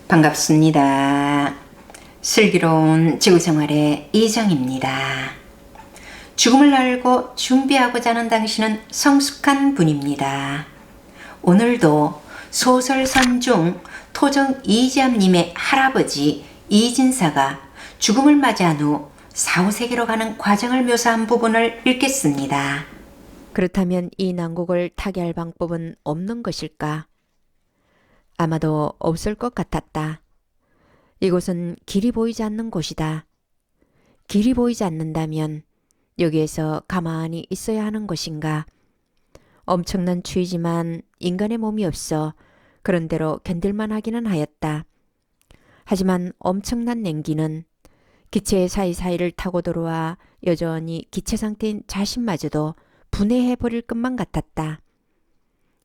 반갑습니다. 슬기로운 지구생활의 이정입니다. 죽음을 알고 준비하고자 하는 당신은 성숙한 분입니다. 오늘도 소설선 중 토정 이지암님의 할아버지 이진사가 죽음을 맞이한 후 사후세계로 가는 과정을 묘사한 부분을 읽겠습니다. 그렇다면 이 난국을 타개할 방법은 없는 것일까? 아마도 없을 것 같았다. 이곳은 길이 보이지 않는 곳이다. 길이 보이지 않는다면 여기에서 가만히 있어야 하는 것인가? 엄청난 추위지만 인간의 몸이 없어 그런 대로 견딜만 하기는 하였다. 하지만 엄청난 냉기는 기체 사이사이를 타고 들어와 여전히 기체 상태인 자신마저도 분해해버릴 것만 같았다.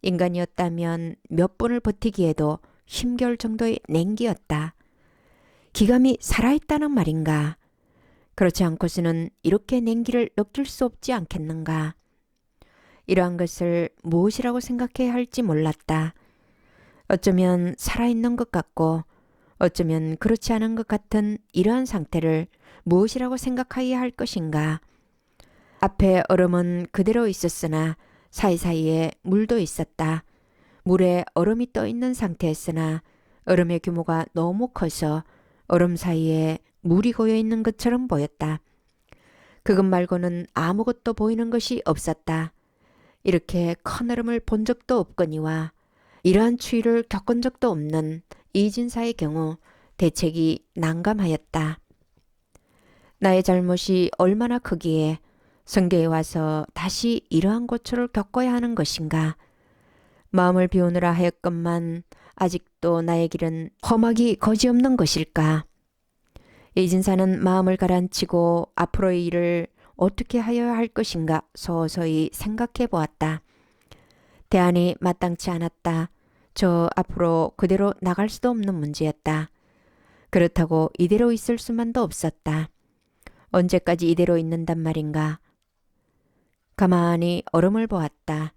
인간이었다면 몇 분을 버티기에도 힘겨울 정도의 냉기였다. 기감이 살아있다는 말인가? 그렇지 않고서는 이렇게 냉기를 느낄 수 없지 않겠는가? 이러한 것을 무엇이라고 생각해야 할지 몰랐다. 어쩌면 살아있는 것 같고 어쩌면 그렇지 않은 것 같은 이러한 상태를 무엇이라고 생각해야 할 것인가? 앞에 얼음은 그대로 있었으나 사이사이에 물도 있었다. 물에 얼음이 떠 있는 상태였으나 얼음의 규모가 너무 커서 얼음 사이에 물이 고여 있는 것처럼 보였다. 그것 말고는 아무것도 보이는 것이 없었다. 이렇게 큰 얼음을 본 적도 없거니와 이러한 추위를 겪은 적도 없는 이진사의 경우 대책이 난감하였다. 나의 잘못이 얼마나 크기에 성계에 와서 다시 이러한 고초를 겪어야 하는 것인가? 마음을 비우느라 하였건만 아직도 나의 길은 험하기 거지없는 것일까? 이진사는 마음을 가라앉히고 앞으로의 일을 어떻게 하여야 할 것인가 서서히 생각해 보았다. 대안이 마땅치 않았다. 저 앞으로 그대로 나갈 수도 없는 문제였다. 그렇다고 이대로 있을 수만도 없었다. 언제까지 이대로 있는단 말인가? 가만히 얼음을 보았다.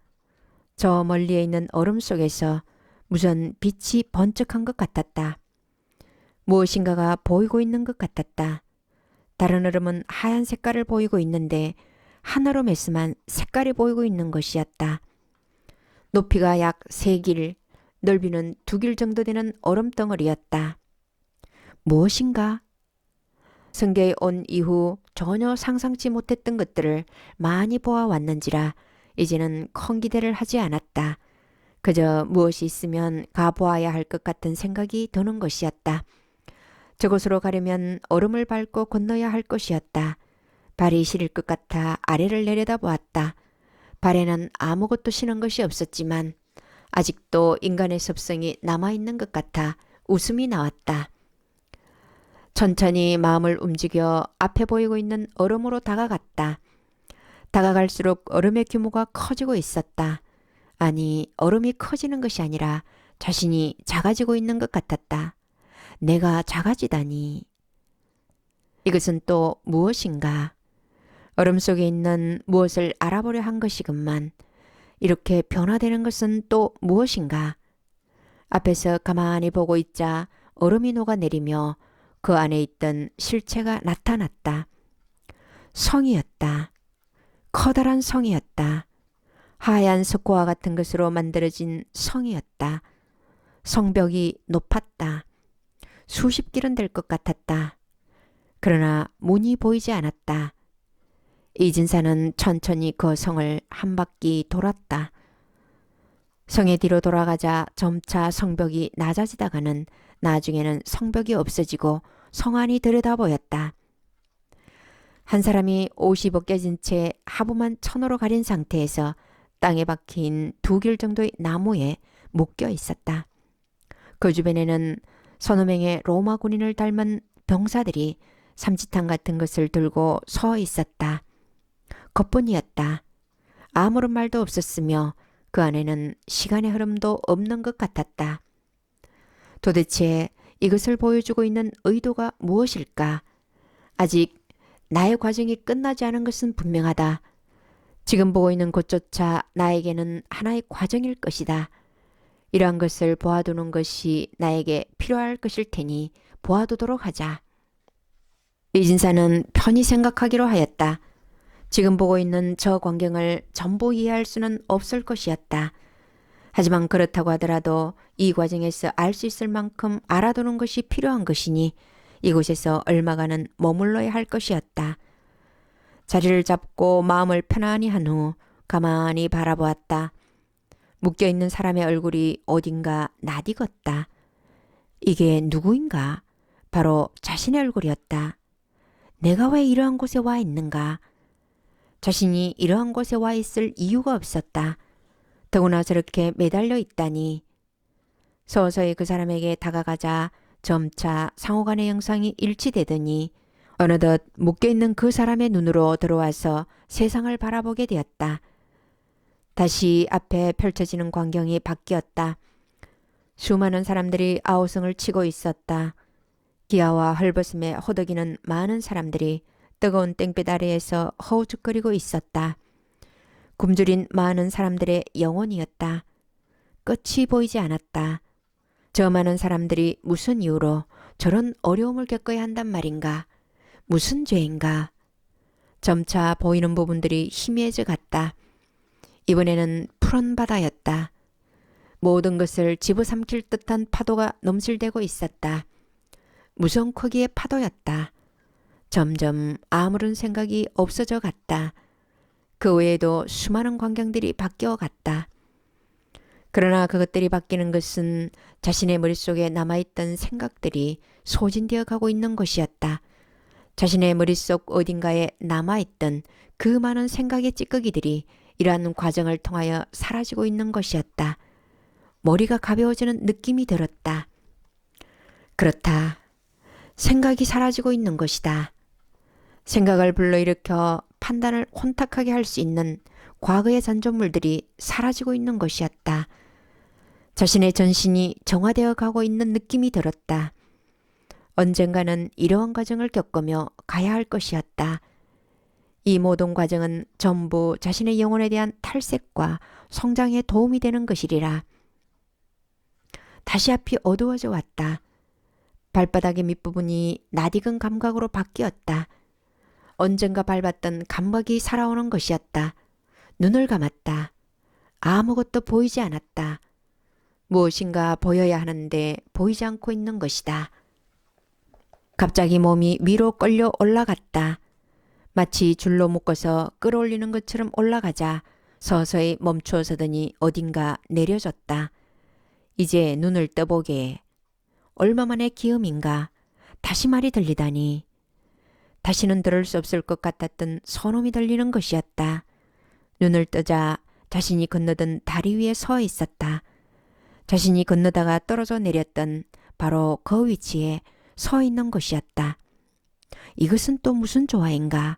저 멀리에 있는 얼음 속에서 무슨 빛이 번쩍한 것 같았다. 무엇인가가 보이고 있는 것 같았다. 다른 얼음은 하얀 색깔을 보이고 있는데 한 얼음에서만 색깔이 보이고 있는 것이었다. 높이가 약 3길, 넓이는 2길 정도 되는 얼음 덩어리였다. 무엇인가? 성계에 온 이후 전혀 상상치 못했던 것들을 많이 보아왔는지라 이제는 큰 기대를 하지 않았다. 그저 무엇이 있으면 가보아야 할 것 같은 생각이 드는 것이었다. 저곳으로 가려면 얼음을 밟고 건너야 할 것이었다. 발이 시릴 것 같아 아래를 내려다보았다. 발에는 아무것도 신은 것이 없었지만 아직도 인간의 습성이 남아있는 것 같아 웃음이 나왔다. 천천히 마음을 움직여 앞에 보이고 있는 얼음으로 다가갔다. 다가갈수록 얼음의 규모가 커지고 있었다. 아니, 얼음이 커지는 것이 아니라 자신이 작아지고 있는 것 같았다. 내가 작아지다니. 이것은 또 무엇인가? 얼음 속에 있는 무엇을 알아보려 한 것이건만 이렇게 변화되는 것은 또 무엇인가? 앞에서 가만히 보고 있자 얼음이 녹아내리며 그 안에 있던 실체가 나타났다. 성이었다. 커다란 성이었다. 하얀 석고와 같은 것으로 만들어진 성이었다. 성벽이 높았다. 수십 길은 될 것 같았다. 그러나 문이 보이지 않았다. 이진사는 천천히 그 성을 한 바퀴 돌았다. 성의 뒤로 돌아가자 점차 성벽이 낮아지다가는 나중에는 성벽이 없어지고 성 안이 들여다 보였다. 한 사람이 옷이 벗겨진 채 하부만 천으로 가린 상태에서 땅에 박힌 2길 정도의 나무에 묶여 있었다. 그 주변에는 선호명의 로마 군인을 닮은 병사들이 삼지탕 같은 것을 들고 서 있었다. 그뿐이었다. 아무런 말도 없었으며 그 안에는 시간의 흐름도 없는 것 같았다. 도대체 이것을 보여주고 있는 의도가 무엇일까? 아직 나의 과정이 끝나지 않은 것은 분명하다. 지금 보고 있는 것조차 나에게는 하나의 과정일 것이다. 이러한 것을 보아두는 것이 나에게 필요할 것일 테니 보아두도록 하자. 이진사는 편히 생각하기로 하였다. 지금 보고 있는 저 광경을 전부 이해할 수는 없을 것이었다. 하지만 그렇다고 하더라도 이 과정에서 알 수 있을 만큼 알아두는 것이 필요한 것이니 이곳에서 얼마간은 머물러야 할 것이었다. 자리를 잡고 마음을 편안히 한 후 가만히 바라보았다. 묶여있는 사람의 얼굴이 어딘가 낯익었다. 이게 누구인가? 바로 자신의 얼굴이었다. 내가 왜 이러한 곳에 와 있는가? 자신이 이러한 곳에 와 있을 이유가 없었다. 더구나 저렇게 매달려 있다니. 서서히 그 사람에게 다가가자 점차 상호간의 영상이 일치되더니 어느덧 묶여있는 그 사람의 눈으로 들어와서 세상을 바라보게 되었다. 다시 앞에 펼쳐지는 광경이 바뀌었다. 수많은 사람들이 아우성을 치고 있었다. 기아와 헐벗음에 호덕이는 많은 사람들이 뜨거운 땡볕 아래에서 허우적거리고 있었다. 굶주린 많은 사람들의 영혼이었다. 끝이 보이지 않았다. 저 많은 사람들이 무슨 이유로 저런 어려움을 겪어야 한단 말인가? 무슨 죄인가? 점차 보이는 부분들이 희미해져 갔다. 이번에는 푸른 바다였다. 모든 것을 집어삼킬 듯한 파도가 넘실대고 있었다. 무서운 크기의 파도였다. 점점 아무런 생각이 없어져 갔다. 그 외에도 수많은 광경들이 바뀌어 갔다. 그러나 그것들이 바뀌는 것은 자신의 머릿속에 남아있던 생각들이 소진되어 가고 있는 것이었다. 자신의 머릿속 어딘가에 남아있던 그 많은 생각의 찌꺼기들이 이러한 과정을 통하여 사라지고 있는 것이었다. 머리가 가벼워지는 느낌이 들었다. 그렇다. 생각이 사라지고 있는 것이다. 생각을 불러일으켜 판단을 혼탁하게 할 수 있는 과거의 잔존물들이 사라지고 있는 것이었다. 자신의 전신이 정화되어 가고 있는 느낌이 들었다. 언젠가는 이러한 과정을 겪으며 가야 할 것이었다. 이 모든 과정은 전부 자신의 영혼에 대한 탈색과 성장에 도움이 되는 것이리라. 다시 앞이 어두워져 왔다. 발바닥의 밑부분이 낯익은 감각으로 바뀌었다. 언젠가 밟았던 감각이 살아오는 것이었다. 눈을 감았다. 아무것도 보이지 않았다. 무엇인가 보여야 하는데 보이지 않고 있는 것이다. 갑자기 몸이 위로 끌려 올라갔다. 마치 줄로 묶어서 끌어올리는 것처럼 올라가자 서서히 멈추어 서더니 어딘가 내려졌다. 이제 눈을 떠보게. 얼마만의 기음인가. 다시 말이 들리다니. 다시는 들을 수 없을 것 같았던 소놈이 들리는 것이었다. 눈을 뜨자 자신이 건너던 다리 위에 서 있었다. 자신이 건너다가 떨어져 내렸던 바로 그 위치에 서 있는 것이었다. 이것은 또 무슨 조화인가?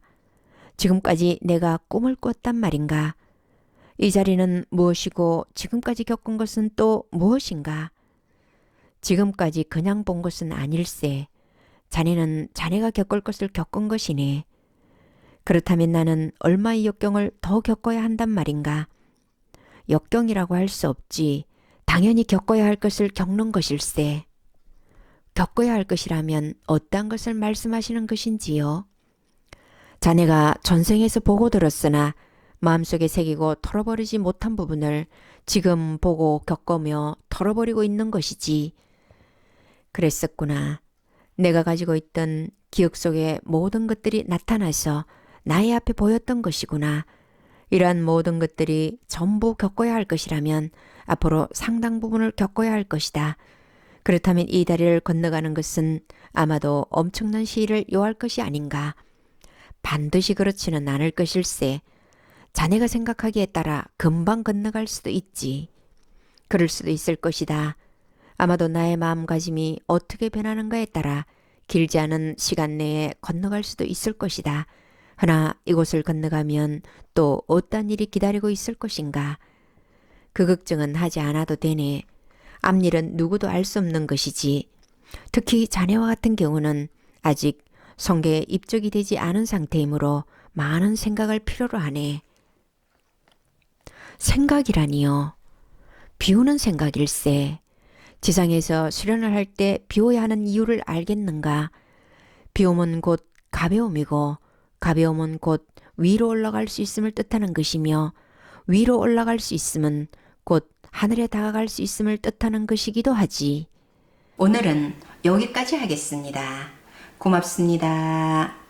지금까지 내가 꿈을 꿨단 말인가? 이 자리는 무엇이고 지금까지 겪은 것은 또 무엇인가? 지금까지 그냥 본 것은 아닐세. 자네는 자네가 겪을 것을 겪은 것이네. 그렇다면 나는 얼마 이 역경을 더 겪어야 한단 말인가? 역경이라고 할 수 없지. 당연히 겪어야 할 것을 겪는 것일세. 겪어야 할 것이라면 어떠한 것을 말씀하시는 것인지요? 자네가 전생에서 보고 들었으나 마음속에 새기고 털어버리지 못한 부분을 지금 보고 겪으며 털어버리고 있는 것이지. 그랬었구나. 내가 가지고 있던 기억 속의 모든 것들이 나타나서 나의 앞에 보였던 것이구나. 이러한 모든 것들이 전부 겪어야 할 것이라면 앞으로 상당 부분을 겪어야 할 것이다. 그렇다면 이 다리를 건너가는 것은 아마도 엄청난 시일을 요할 것이 아닌가. 반드시 그렇지는 않을 것일세. 자네가 생각하기에 따라 금방 건너갈 수도 있지. 그럴 수도 있을 것이다. 아마도 나의 마음가짐이 어떻게 변하는가에 따라 길지 않은 시간 내에 건너갈 수도 있을 것이다. 하나 이곳을 건너가면 또 어떤 일이 기다리고 있을 것인가. 그 걱정은 하지 않아도 되네. 앞일은 누구도 알 수 없는 것이지. 특히 자네와 같은 경우는 아직 성계에 입적이 되지 않은 상태이므로 많은 생각을 필요로 하네. 생각이라니요. 비우는 생각일세. 지상에서 수련을 할 때 비워야 하는 이유를 알겠는가? 비움은 곧 가벼움이고 가벼움은 곧 위로 올라갈 수 있음을 뜻하는 것이며 위로 올라갈 수 있음은 곧 하늘에 다가갈 수 있음을 뜻하는 것이기도 하지. 오늘은 여기까지 하겠습니다. 고맙습니다.